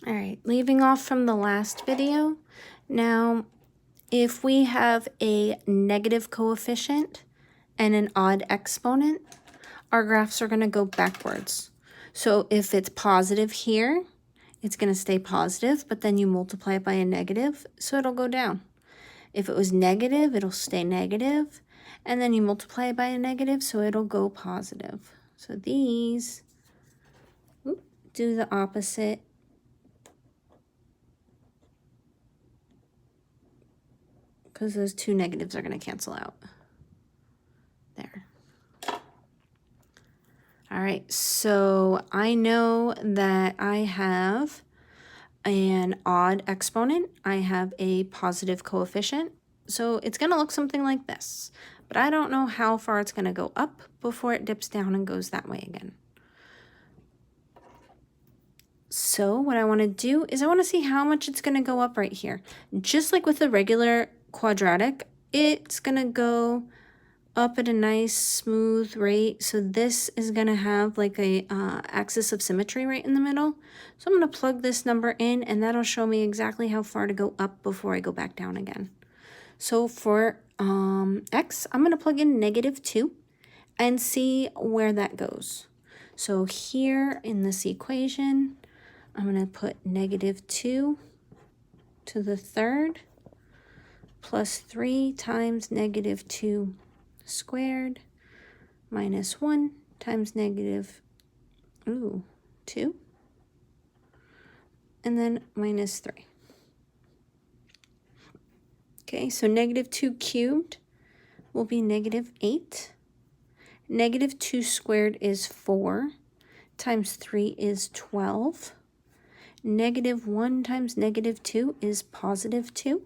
All right, leaving off from the last video. Now, if we have a negative coefficient and an odd exponent, our graphs are going to go backwards. So if it's positive here, it's going to stay positive, but then you multiply it by a negative, so it'll go down. If it was negative, it'll stay negative, and then you multiply it by a negative, so it'll go positive. So these do the opposite. Because those two negatives are going to cancel out. There. All right, so I know that I have an odd exponent. I have a positive coefficient. So it's going to look something like this. But I don't know how far it's going to go up before it dips down and goes that way again. So what I want to do is I want to see how much it's going to go up right here. Just like with a regular quadratic, it's going to go up at a nice smooth rate. So this is going to have like a axis of symmetry right in the middle. So I'm going to plug this number in, and that'll show me exactly how far to go up before I go back down again. So for x, I'm going to plug in -2 and see where that goes. So here in this equation, I'm going to put -2 to the third plus 3 times -2 squared minus 1 times -2, and then minus 3. Okay, so -2 cubed will be -8. -2 squared is 4 times 3 is 12. -1 times -2 is +2.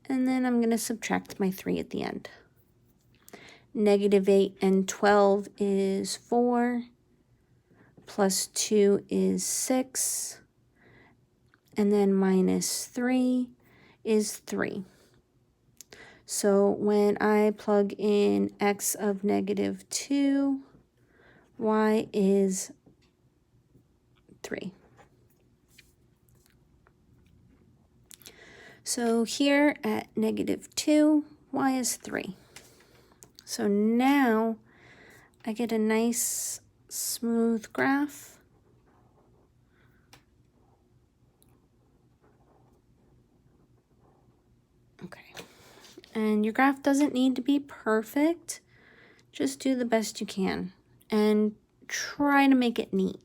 And then I'm going to subtract my 3 at the end. -8 and 12 is 4, plus 2 is 6, and then minus 3 is 3. So when I plug in x of -2, y is 3. So here at -2, y is 3. So now I get a nice smooth graph. Okay. And your graph doesn't need to be perfect. Just do the best you can and try to make it neat.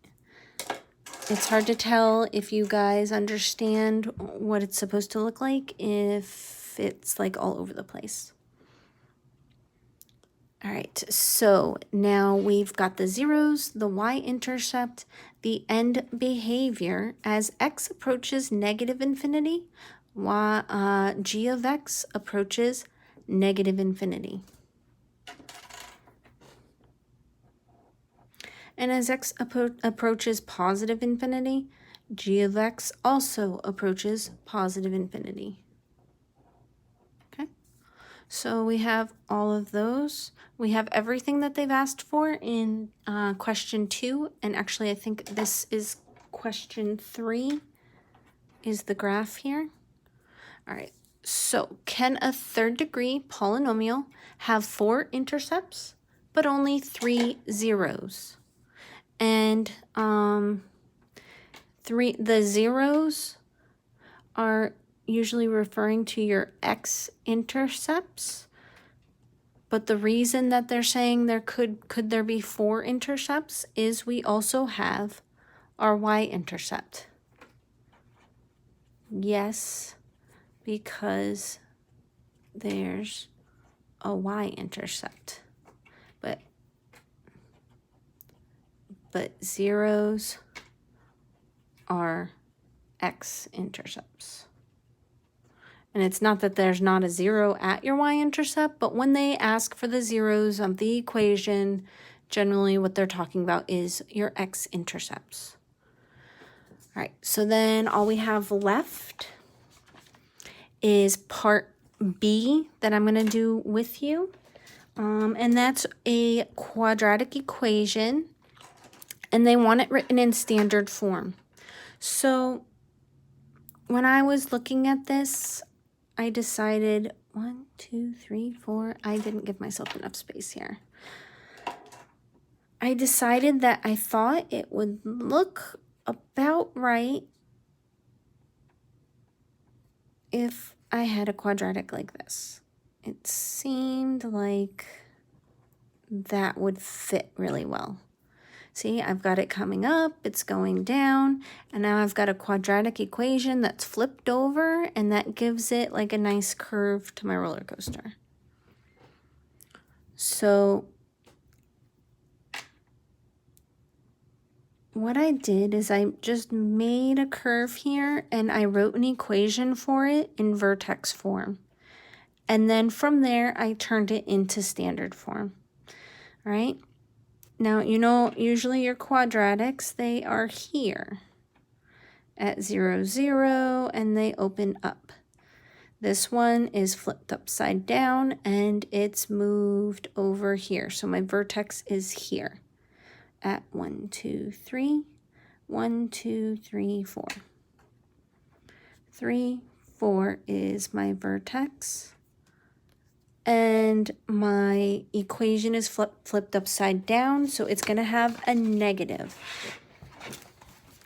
It's hard to tell if you guys understand what it's supposed to look like if it's like all over the place. All right, so now we've got the zeros, the y-intercept, the end behavior. As x approaches -infinity, g of x approaches -infinity. And as x approaches +infinity, g of x also approaches +infinity. Okay, so we have all of those. We have everything that they've asked for in question 2, and actually I think this is question 3 is the graph here. All right, so can a third degree polynomial have 4 intercepts but only 3 zeros? And the zeros are usually referring to your x-intercepts, but the reason that they're saying there could there be 4 intercepts is we also have our y-intercept. Yes, because there's a y-intercept, but zeros are x-intercepts. And it's not that there's not a 0 at your y-intercept, but when they ask for the zeros of the equation, generally what they're talking about is your x-intercepts. All right, so then all we have left is part B that I'm going to do with you. And that's a quadratic equation, and they want it written in standard form. So when I was looking at this, I decided 1, 2, 3, 4. I didn't give myself enough space here. I decided that I thought it would look about right if I had a quadratic like this. It seemed like that would fit really well. See, I've got it coming up, it's going down, and now I've got a quadratic equation that's flipped over, and that gives it like a nice curve to my roller coaster. So what I did is I just made a curve here, and I wrote an equation for it in vertex form. And then from there, I turned it into standard form. All right. Now, you know, usually your quadratics, they are here at 0, 0, and they open up. This one is flipped upside down, and it's moved over here. So my vertex is here at 1, 2, 3, 1, 2, 3, 4. 3, 4 is my vertex. And my equation is flipped upside down, so it's going to have a negative.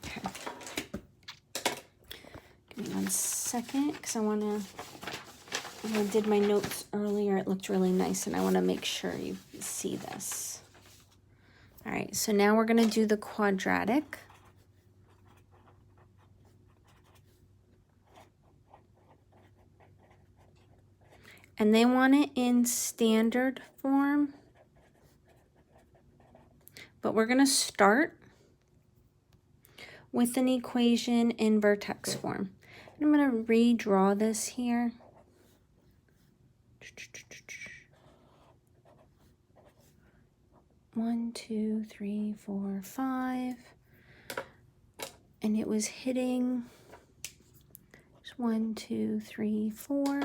Okay. Give me 1 second, because when I did my notes earlier, it looked really nice, and I want to make sure you see this. All right, so now we're going to do the quadratic. And they want it in standard form. But we're going to start with an equation in vertex form. I'm going to redraw this here. One, 2, 3, 4, 5. And it was hitting 1, 2, 3, 4.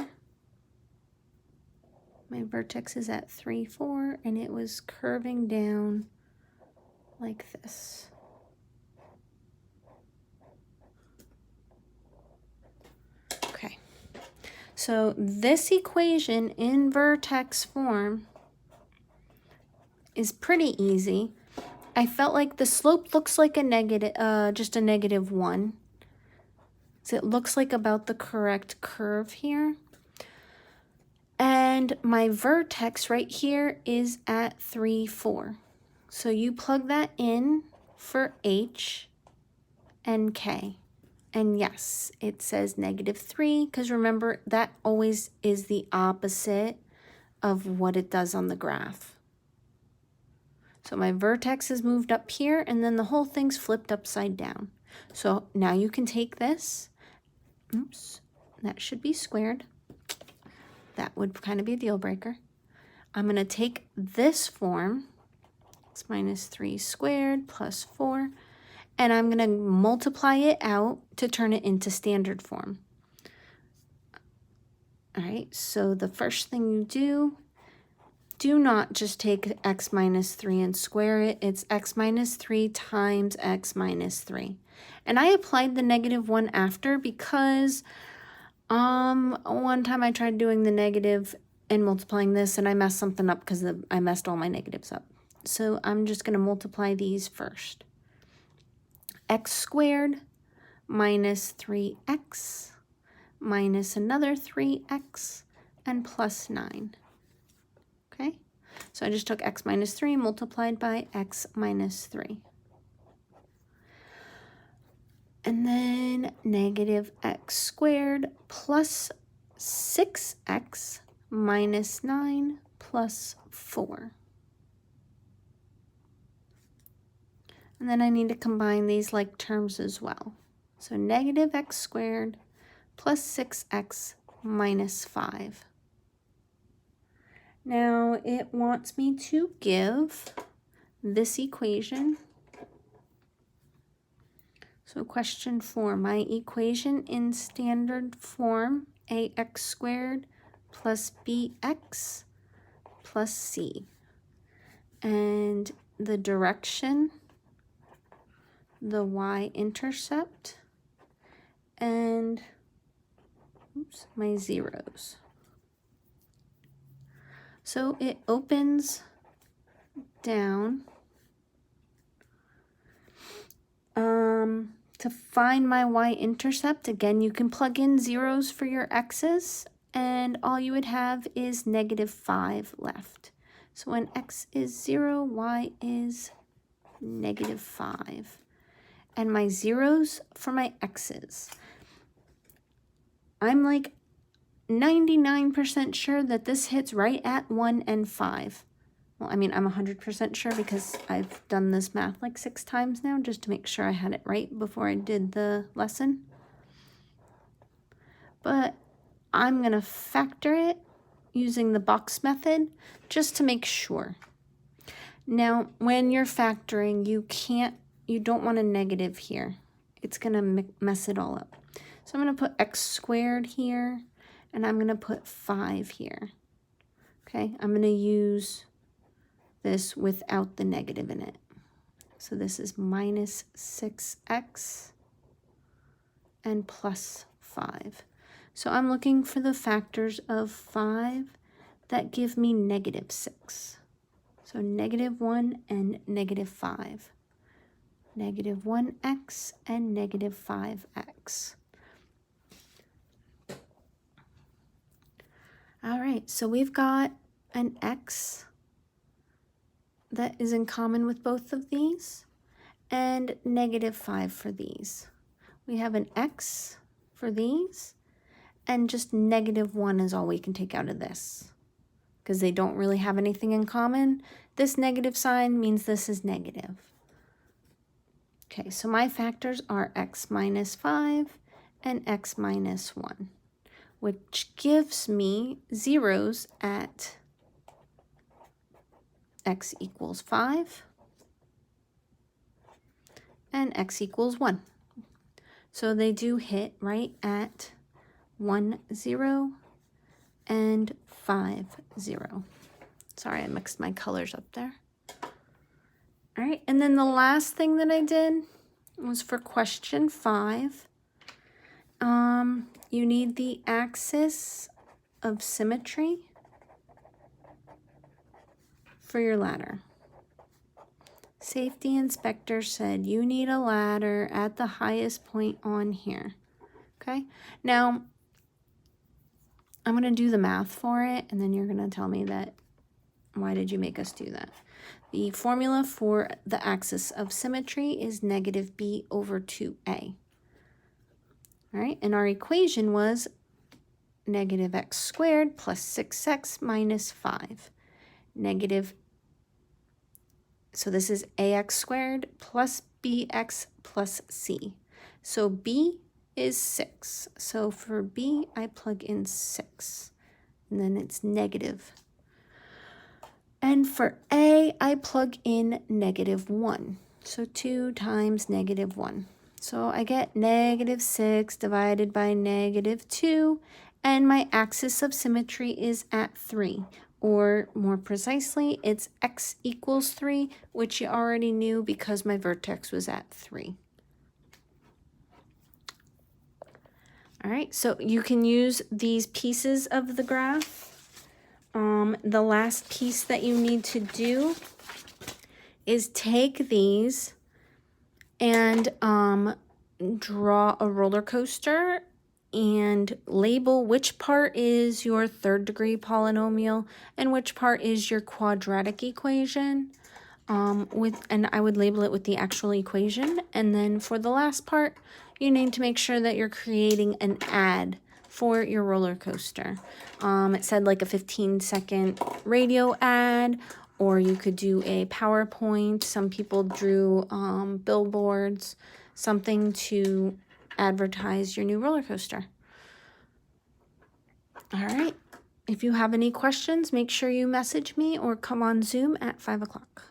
My vertex is at 3, 4, and it was curving down like this. Okay, so this equation in vertex form is pretty easy. I felt like the slope looks like a negative, just a -1. So it looks like about the correct curve here. And my vertex right here is at 3, 4. So you plug that in for H and K. And yes, it says -3, because remember, that always is the opposite of what it does on the graph. So my vertex is moved up here, and then the whole thing's flipped upside down. So now you can take this, oops, that should be squared. That would kind of be a deal breaker. I'm going to take this form, x minus 3 squared plus 4, and I'm going to multiply it out to turn it into standard form. All right, so the first thing you do not just take x minus 3 and square it. It's x minus 3 times x minus 3. And I applied the -1 after because one time I tried doing the negative and multiplying this, and I messed something up because I messed all my negatives up. So I'm just going to multiply these first. X squared minus 3x minus another 3x and plus 9. Okay, so I just took x minus 3 multiplied by x minus 3. And then negative x squared plus 6x minus 9 plus 4. And then I need to combine these like terms as well. So negative x squared plus 6x minus 5. Now it wants me to give this equation. So question 4, my equation in standard form, ax squared plus bx plus c. And the direction the y-intercept and my zeros. So it opens down. To find my y-intercept, again, you can plug in zeros for your x's, and all you would have is -5 left. So when x is 0, y is -5. And my zeros for my x's. I'm like 99% sure that this hits right at 1 and 5. Well, I mean, I'm 100% sure because I've done this math like 6 times now just to make sure I had it right before I did the lesson. But I'm going to factor it using the box method just to make sure. Now, when you're factoring, you don't want a negative here. It's going to mess it all up. So I'm going to put x squared here, and I'm going to put 5 here. Okay, I'm going to use this without the negative in it. So this is minus 6x and plus 5. So I'm looking for the factors of 5 that give me -6. So -1 and -5. -1x and -5x. All right, so we've got an x that is in common with both of these, and -5 for these. We have an x for these, and just -1 is all we can take out of this, because they don't really have anything in common. This negative sign means this is negative. Okay, so my factors are x minus 5 and x minus 1, which gives me zeros at x equals 5 and x equals 1. So they do hit right at 1, 0 and 5, 0. Sorry, I mixed my colors up there. All right, and then the last thing that I did was for question 5. You need the axis of symmetry for your ladder. Safety inspector said you need a ladder at the highest point on here. Okay, now I'm going to do the math for it, and then you're going to tell me that why did you make us do that. The formula for the axis of symmetry is -b over 2a. All right, and our equation was -x squared plus 6x minus 5. So this is ax squared plus bx plus c. So b is 6. So for b, I plug in 6, and then it's negative. And for a, I plug in -1. So 2 times -1. So I get -6 divided by -2, and my axis of symmetry is at 3. Or more precisely, it's x equals 3, which you already knew because my vertex was at 3. All right, so you can use these pieces of the graph. The last piece that you need to do is take these and draw a roller coaster and label which part is your third degree polynomial and which part is your quadratic equation. And I would label it with the actual equation. And then for the last part, you need to make sure that you're creating an ad for your roller coaster. It said like a 15-second radio ad, or you could do a PowerPoint. Some people drew billboards, something to advertise your new roller coaster. All right. If you have any questions, make sure you message me or come on Zoom at 5 o'clock.